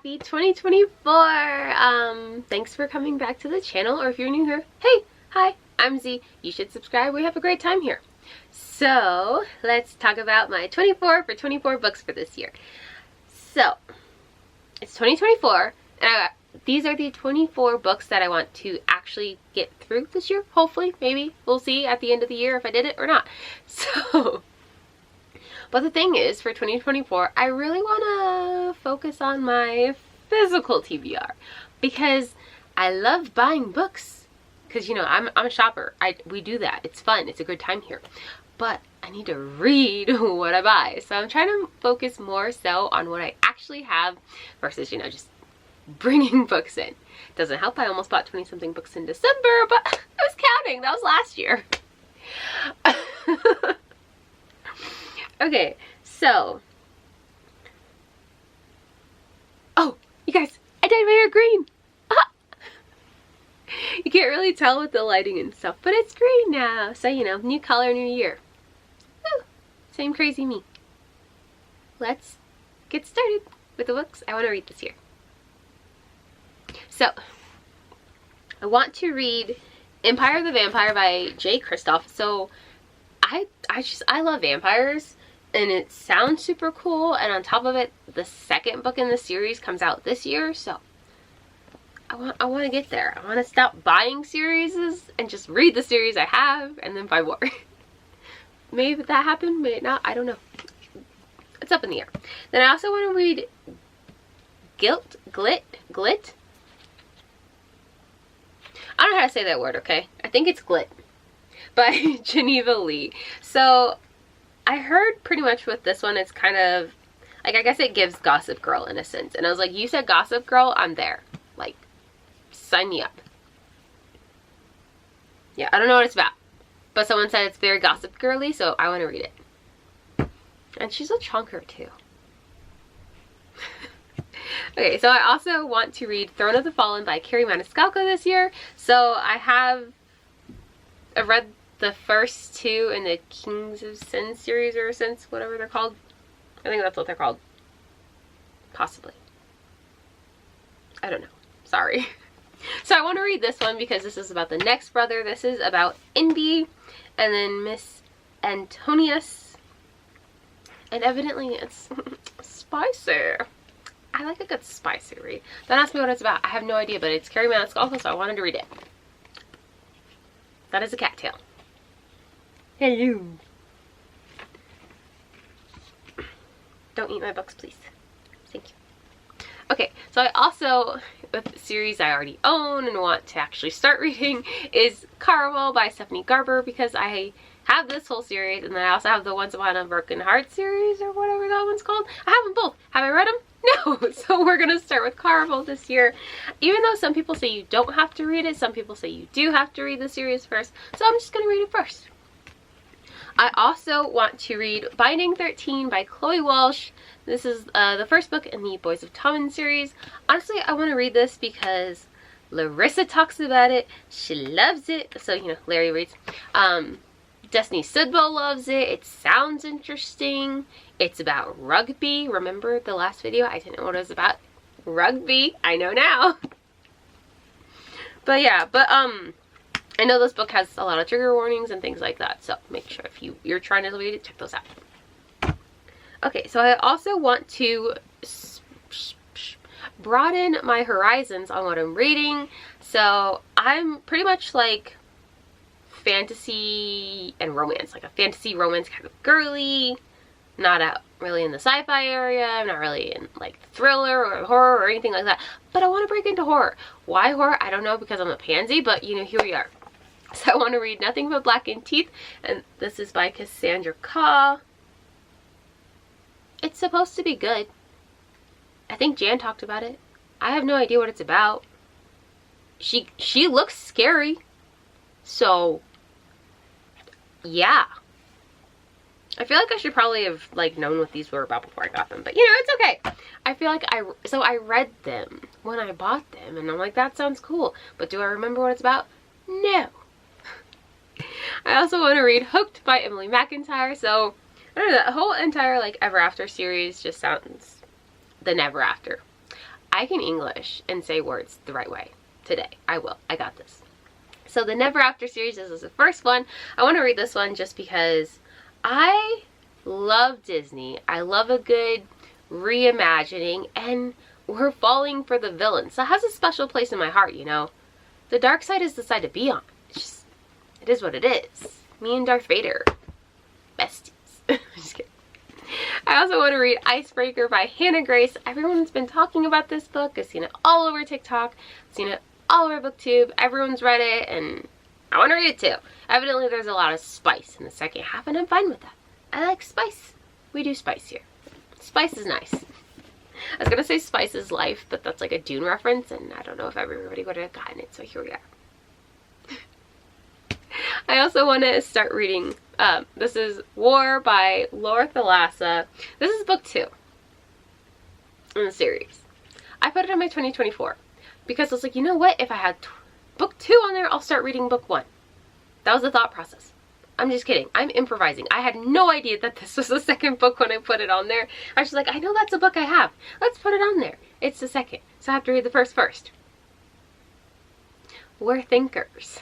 Happy 2024! Thanks for coming back to the channel, or if you're new here, hey, hi, I'm Z. You should subscribe. We have a great time here. So, let's talk about my 24 for 24 books for this year. So, it's 2024, and these are the 24 books that I want to actually get through this year, hopefully, maybe. We'll see at the end of the year if I did it or not. So, but the thing is, for 2024, I really want to focus on my physical TBR, because I love buying books, because, you know, I'm a shopper. We do that. It's fun. It's a good time here. But I need to read what I buy. So I'm trying to focus more so on what I actually have versus, you know, just bringing books in. Doesn't help. I almost bought 20-something books in December, but I was counting. That was last year. Okay, so. Oh, you guys, I dyed my hair green. Ah! You can't really tell with the lighting and stuff, but it's green now. So, you know, new color, new year. Woo. Same crazy me. Let's get started with the books I want to read this year. So, I want to read Empire of the Vampire by J. Kristoff. So, I love vampires, and it sounds super cool, and on top of it, the second book in the series comes out this year, so I want to get there. I want to stop buying series and just read the series I have and then buy more. Maybe that happened, maybe not, I don't know. It's up in the air. Then I also want to read Glit. I don't know how to say that word, okay? I think it's Glit by Geneva Lee. So I heard pretty much with this one, it's kind of like, I guess it gives Gossip Girl in a sense. And I was like, you said Gossip Girl, I'm there. Like, sign me up. Yeah, I don't know what it's about, but someone said it's very Gossip Girly, so I want to read it. And she's a chunker too. Okay, so I also want to read Throne of the Fallen by Carrie Maniscalco this year. So I read the first two in the Kings of Sin series, or Sense, whatever they're called. I think that's what they're called. Possibly. I don't know. Sorry. So I want to read this one because this is about the next brother. This is about Indy and then Miss Antonius. And evidently it's spicy. I like a good spicy read. Don't ask me what it's about. I have no idea, but it's Carrie Maniscalco, so I wanted to read it. That is a cattail. Hello. Don't eat my books, please. Thank you. Okay, so I also, with the series I already own and want to actually start reading, is Caraval by Stephanie Garber, because I have this whole series, and then I also have the Once Upon a Broken Heart series, or whatever that one's called. I have them both. Have I read them? No. So we're going to start with Caraval this year. Even though some people say you don't have to read it, some people say you do have to read the series first. So I'm just going to read it first. I also want to read Binding 13 by Chloe Walsh. This is the first book in the Boys of Tommen series. Honestly, I want to read this because Larissa talks about it. She loves it. So, you know, Larry reads. Destiny Sidwell loves it. It sounds interesting. It's about rugby. Remember the last video? I didn't know what it was about. Rugby. I know now. But yeah, I know this book has a lot of trigger warnings and things like that, so make sure if you're trying to read it, check those out. Okay, so I also want to broaden my horizons on what I'm reading. So I'm pretty much like fantasy and romance, like a fantasy romance kind of girly. Not out really in the sci-fi area. I'm not really in like thriller or horror or anything like that, but I want to break into horror. Why horror? I don't know, because I'm a pansy, but you know, here we are. So I want to read Nothing But Blackened Teeth, and this is by Cassandra Khaw. It's supposed to be good. I think Jan talked about it. I have no idea what it's about. She looks scary. So, yeah. I feel like I should probably have like known what these were about before I got them, but you know, it's okay. I feel like I read them when I bought them, and I'm like, that sounds cool, but do I remember what it's about? No. I also want to read Hooked by Emily McIntyre. So I don't know, that whole entire like Ever After series just sounds the Never After. I can English and say words the right way today. I will. I got this. So the Never After series is the first one. I want to read this one just because I love Disney. I love a good reimagining, and we're falling for the villain. So it has a special place in my heart, you know. The dark side is the side to be on. It's just, it is what it is. Me and Darth Vader. Besties. Just kidding. I also want to read Icebreaker by Hannah Grace. Everyone's been talking about this book. I've seen it all over TikTok. I've seen it all over BookTube. Everyone's read it, and I want to read it too. Evidently, there's a lot of spice in the second half, and I'm fine with that. I like spice. We do spice here. Spice is nice. I was going to say Spice is Life, but that's like a Dune reference, and I don't know if everybody would have gotten it, so here we are. I also want to start reading, this is War by Laura Thalassa. This is book 2 in the series. I put it on my 2024 because I was like, you know what? If I had book 2 on there, I'll start reading book 1. That was the thought process. I'm just kidding. I'm improvising. I had no idea that this was the second book when I put it on there. I was just like, I know that's a book I have. Let's put it on there. It's the second. So I have to read the first. We're thinkers.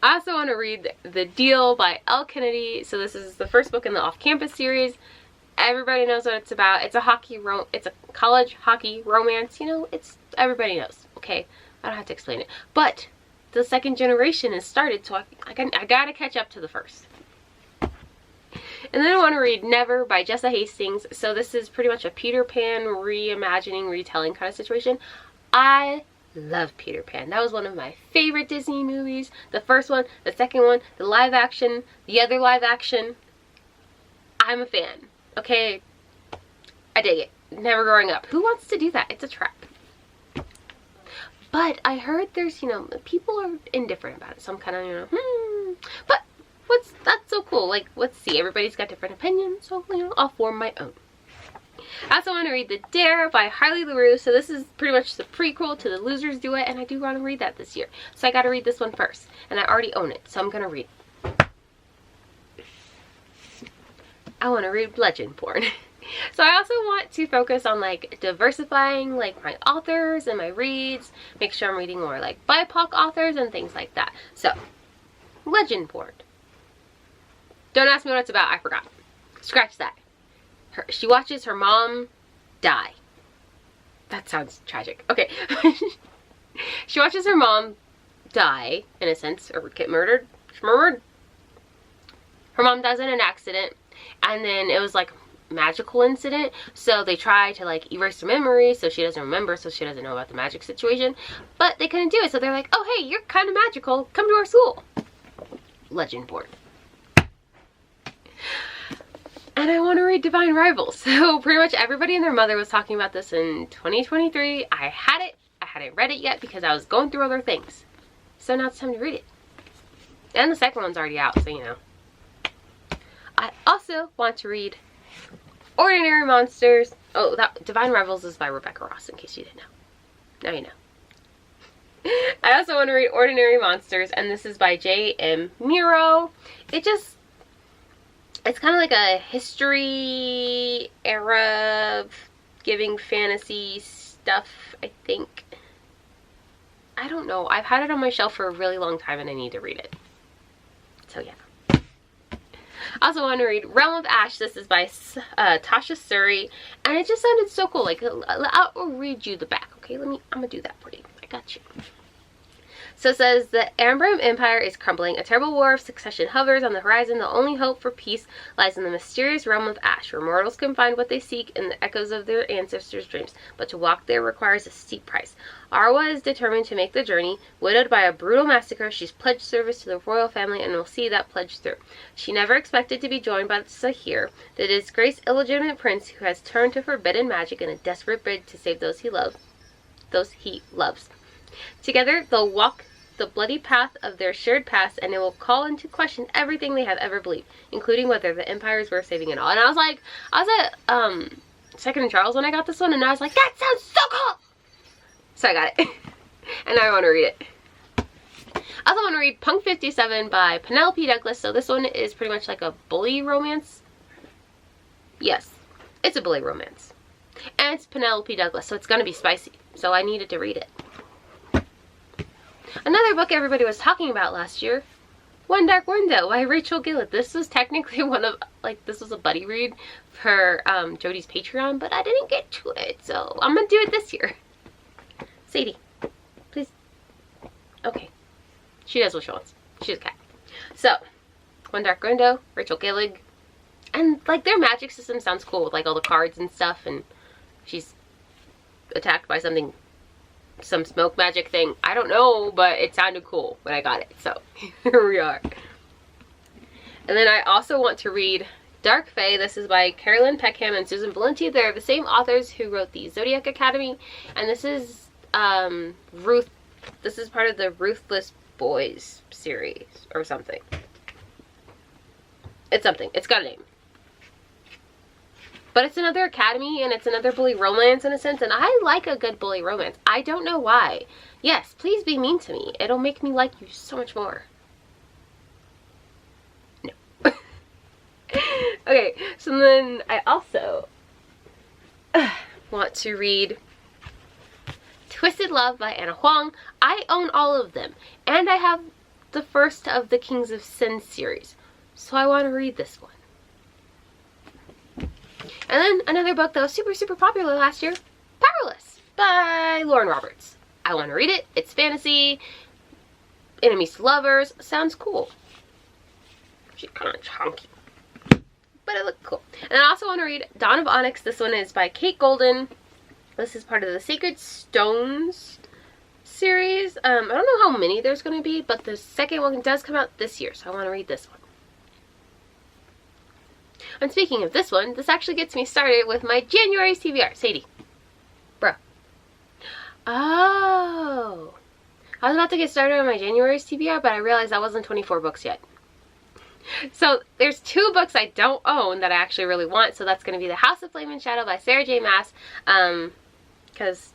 I also want to read The Deal by Elle Kennedy. So this is the first book in the Off-Campus series. Everybody knows what it's about. It's a college hockey romance. You know, everybody knows. Okay, I don't have to explain it. But the second generation has started, so I gotta catch up to the first. And then I want to read Never by Jessa Hastings. So this is pretty much a Peter Pan reimagining, retelling kind of situation. I love Peter Pan. That was one of my favorite Disney movies. The first one, the second one, the live action, the other live action. I'm a fan. Okay, I dig it. Never growing up. Who wants to do that? It's a trap. But I heard there's, you know, people are indifferent about it. So I'm kind of, you know, But that's so cool. Like, let's see. Everybody's got different opinions. So, you know, I'll form my own. I also want to read The Dare by Harley LaRue. So this is pretty much the prequel to The Losers Duet, and I do want to read that this year. So I got to read this one first, and I already own it, so I'm going to read it. I want to read Legend Porn. So I also want to focus on like diversifying like my authors and my reads, make sure I'm reading more like BIPOC authors and things like that. So, Legend Porn. Don't ask me what it's about, I forgot. Scratch that. She watches her mom die. That sounds tragic. Okay. She watches her mom die, in a sense, or get murdered. Her mom dies in an accident, and then it was like magical incident, so they try to like erase her memory so she doesn't remember, so she doesn't know about the magic situation, but they couldn't do it, so they're like, oh hey, you're kind of magical, come to our school. Legend Porn. And I want to read Divine Rivals. So pretty much everybody and their mother was talking about this in 2023. I hadn't read it yet because I was going through other things, so now it's time to read it. And the second one's already out, so you know. I also want to read Ordinary Monsters. Oh, that Divine Rivals is by Rebecca Ross, in case you didn't know. Now you know. I also want to read Ordinary Monsters, and this is by J.M. Muro. It's kind of like a history era giving fantasy stuff, I think. I don't know. I've had it on my shelf for a really long time, and I need to read it. So yeah. I also want to read Realm of Ash. This is by Tasha Suri, and it just sounded so cool. Like, I'll read you the back, okay? I'm gonna do that for you. I got you. So it says, the Ambram Empire is crumbling. A terrible war of succession hovers on the horizon. The only hope for peace lies in the mysterious realm of Ash, where mortals can find what they seek in the echoes of their ancestors' dreams. But to walk there requires a steep price. Arwa is determined to make the journey. Widowed by a brutal massacre, she's pledged service to the royal family and will see that pledge through. She never expected to be joined by Sahir, the disgraced illegitimate prince who has turned to forbidden magic in a desperate bid to save those he loves. Together, they'll walk the bloody path of their shared past, and it will call into question everything they have ever believed, including whether the empire is worth saving at all. And I was at Second and Charles when I got this one, and I was like, that sounds so cool! So I got it. And now I want to read it. I also want to read Punk 57 by Penelope Douglas. So this one is pretty much like a bully romance. Yes, it's a bully romance. And it's Penelope Douglas, so it's going to be spicy. So I needed to read it. Another book everybody was talking about last year, One Dark Window by Rachel Gillett. This was technically this was a buddy read for Jodie's Patreon, but I didn't get to it, so I'm going to do it this year. Sadie, please. Okay. She does what she wants. She's a cat. So, One Dark Window, Rachel Gillig. And, like, their magic system sounds cool with, like, all the cards and stuff, and she's attacked by something, some smoke magic thing. I don't know, but it sounded cool when I got it, so here we are. And then I also want to read Dark Fae. This is by Carolyn Peckham and Susan Valenti. They're the same authors who wrote the Zodiac Academy, and this is this is part of the Ruthless Boys series or something. It's something. It's got a name. But it's another academy, and it's another bully romance in a sense, and I like a good bully romance. I don't know why. Yes, please be mean to me. It'll make me like you so much more. No. Okay, so then I also want to read Twisted Love by Anna Huang. I own all of them, and I have the first of the Kings of Sin series, so I want to read this one. And then another book that was super popular last year, Powerless by Lauren Roberts. I want to read it. It's fantasy, enemies to lovers. Sounds cool. She's kind of chunky, but it looked cool. And I also want to read Dawn of Onyx. This one is by Kate Golden. This is part of the Sacred Stones series. I don't know how many there's going to be, but the second one does come out this year, so I want to read this one. And speaking of this one, this actually gets me started with my January TBR. Sadie. Bro. Oh. I was about to get started on my January's TBR, but I realized that wasn't 24 books yet. So there's 2 books I don't own that I actually really want. So that's going to be The House of Flame and Shadow by Sarah J. Maas. Because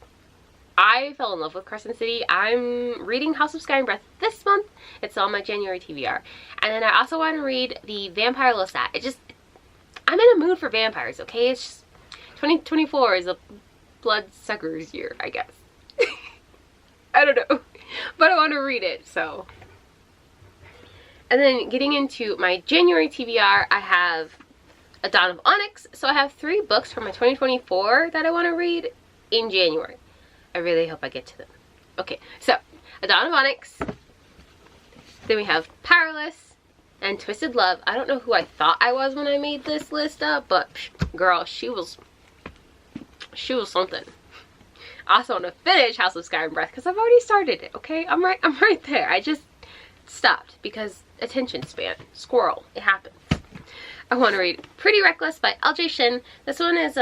I fell in love with Crescent City. I'm reading House of Sky and Breath this month. It's on my January TBR. And then I also want to read The Vampire Lestat. I'm in a mood for vampires, okay? It's just 2024 is a bloodsucker's year, I guess. I don't know. But I want to read it, so. And then getting into my January TBR, I have A Dawn of Onyx. So I have 3 books from my 2024 that I want to read in January. I really hope I get to them. Okay, so A Dawn of Onyx. Then we have Powerless and Twisted Love. I don't know who I thought I was when I made this list up, but girl, she was something. I also want to finish House of Sky and Breath because I've already started it, okay? I'm right there. I just stopped because attention span. Squirrel. It happens. I want to read Pretty Reckless by LJ Shin. This one is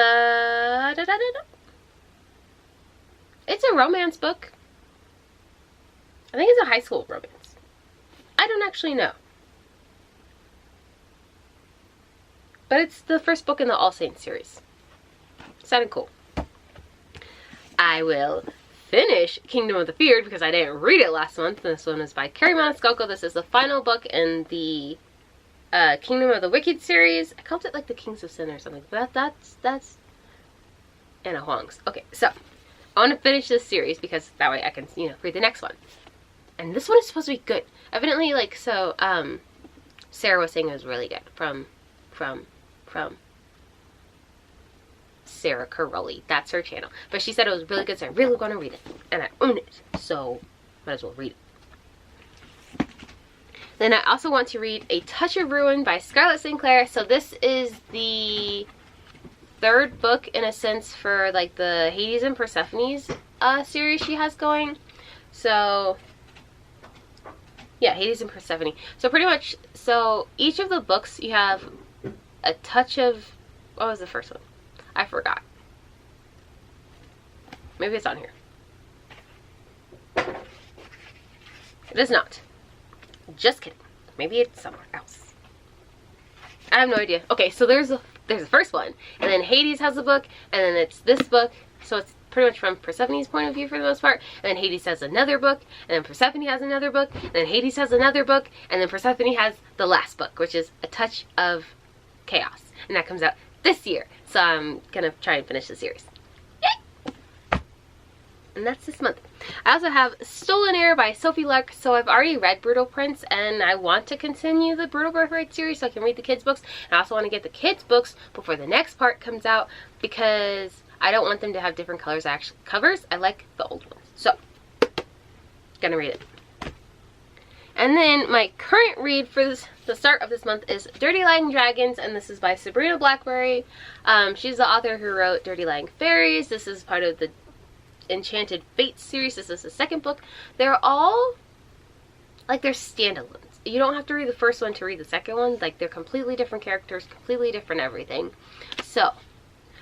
it's a romance book. I think it's a high school romance. I don't actually know. But it's the first book in the All Saints series. Sounded cool. I will finish Kingdom of the Feared because I didn't read it last month. This one is by Carrie Maniscalco. This is the final book in the Kingdom of the Wicked series. I called it like the Kings of Sin or something. But that's Anna Huang's. Okay, so I want to finish this series because that way I can, read the next one. And this one is supposed to be good. Evidently, Sarah was saying it was really good from Sarah Carulli. That's her channel. But she said it was really good, so I really want to read it. And I own it. So, might as well read it. Then I also want to read A Touch of Ruin by Scarlett St. Clair. So this is the 3rd book, in a sense, for, the Hades and Persephone's series she has going. So, yeah, Hades and Persephone. So pretty much, each of the books you have a touch of, what was the first one? I forgot. Maybe it's on here. It is not. Just kidding. Maybe it's somewhere else. I have no idea. Okay, so there's the first one, and then Hades has a book, and then it's this book. So it's pretty much from Persephone's point of view for the most part. And then Hades has another book, and then Persephone has another book, and then Hades has another book, and then Persephone has the last book, which is A Touch of Chaos. And that comes out this year. So I'm gonna try and finish the series. And that's this month. I also have Stolen Air by Sophie Lark. So I've already read Brutal Prince, and I want to continue the Brutal Birthright series so I can read the kids' books. And I also want to get the kids' books before the next part comes out, because I don't want them to have different covers. I like the old ones. So, gonna read it. And then my current read for the start of this month is Dirty Lying Dragons, and this is by Sabrina Blackberry. She's the author who wrote Dirty Lying Fairies. This is part of the Enchanted Fates series. This is the second book. They're all, like, they're standalones. You don't have to read the first one to read the second one. Like, they're completely different characters, completely different everything. So,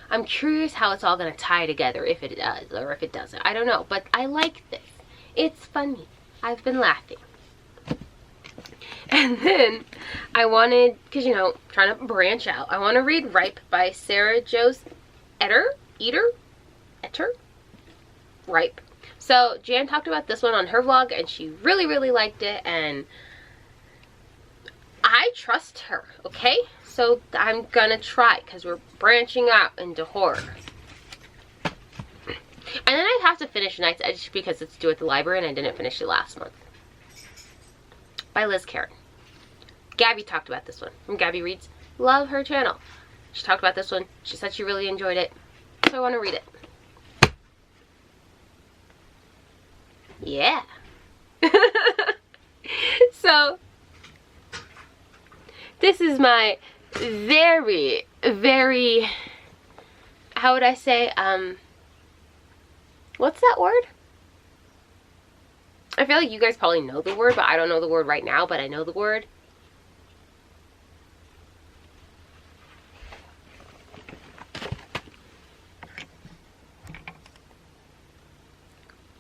I'm curious how it's all going to tie together, if it does or if it doesn't. I don't know, but I like this. It's funny. I've been laughing. And then I wanted, because, you know, trying to branch out, I want to read Ripe by Sarah Jose Etter. Ripe. So Jan talked about this one on her vlog, and she really, really liked it, and I trust her, okay? So I'm gonna try, because we're branching out into horror. And then I have to finish Night's Edge because it's due at the library and I didn't finish it last month. By Liz Karen. Gabby talked about this one from Gabby Reads. Love her channel. She talked about this one. She said she really enjoyed it. So I want to read it. Yeah. So, this is my very, very, how would I say, what's that word? I feel like you guys probably know the word, but I don't know the word right now, but I know the word.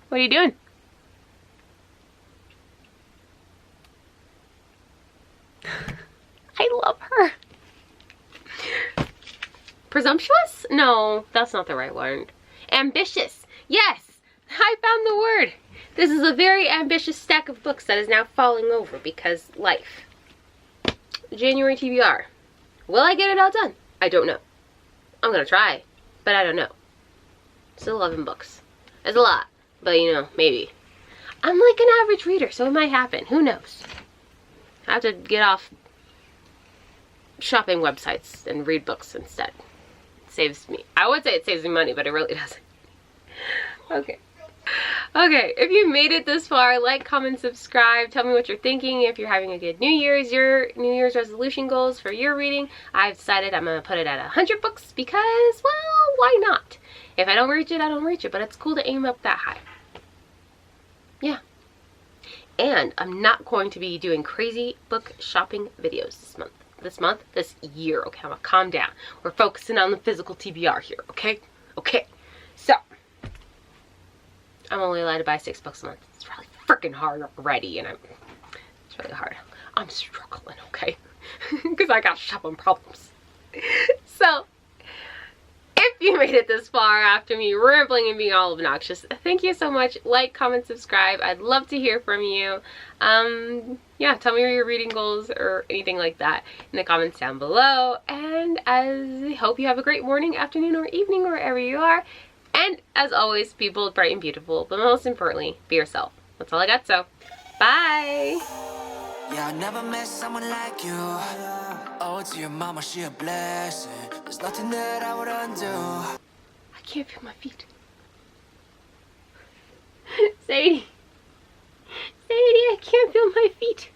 What are you doing? I love her. Presumptuous? No, that's not the right word. Ambitious. Yes, I found the word. This is a very ambitious stack of books that is now falling over because life. January TBR. Will I get it all done? I don't know. I'm gonna try, but I don't know. Still 11 books. It's a lot, but you know, maybe. I'm like an average reader, so it might happen. Who knows? I have to get off shopping websites and read books instead. It saves me. I would say it saves me money, but it really doesn't. Okay. Okay, if you made it this far, like, comment, subscribe. Tell me what you're thinking. If you're having a good New Year's, your New Year's resolution goals for your reading. I've decided I'm going to put it at 100 books because, well, why not? If I don't reach it, I don't reach it, but it's cool to aim up that high. Yeah. And I'm not going to be doing crazy book shopping videos this year, okay? I'm gonna calm down. We're focusing on the physical TBR here, okay? Okay. So, I'm only allowed to buy 6 books a month. It's really freaking hard already, and it's really hard. I'm struggling, okay? Because I got shopping problems. So, if you made it this far after me rambling and being all obnoxious, thank you so much. Like, comment, subscribe. I'd love to hear from you. Yeah, tell me your reading goals or anything like that in the comments down below. And I hope you have a great morning, afternoon, or evening wherever you are. And as always, be bold, bright, and beautiful. But most importantly, be yourself. That's all I got, so bye! Yeah, I never met someone like you. Oh, to your mama, she a blessing. There's nothing that I would undo. I can't feel my feet. Sadie. Sadie, I can't feel my feet.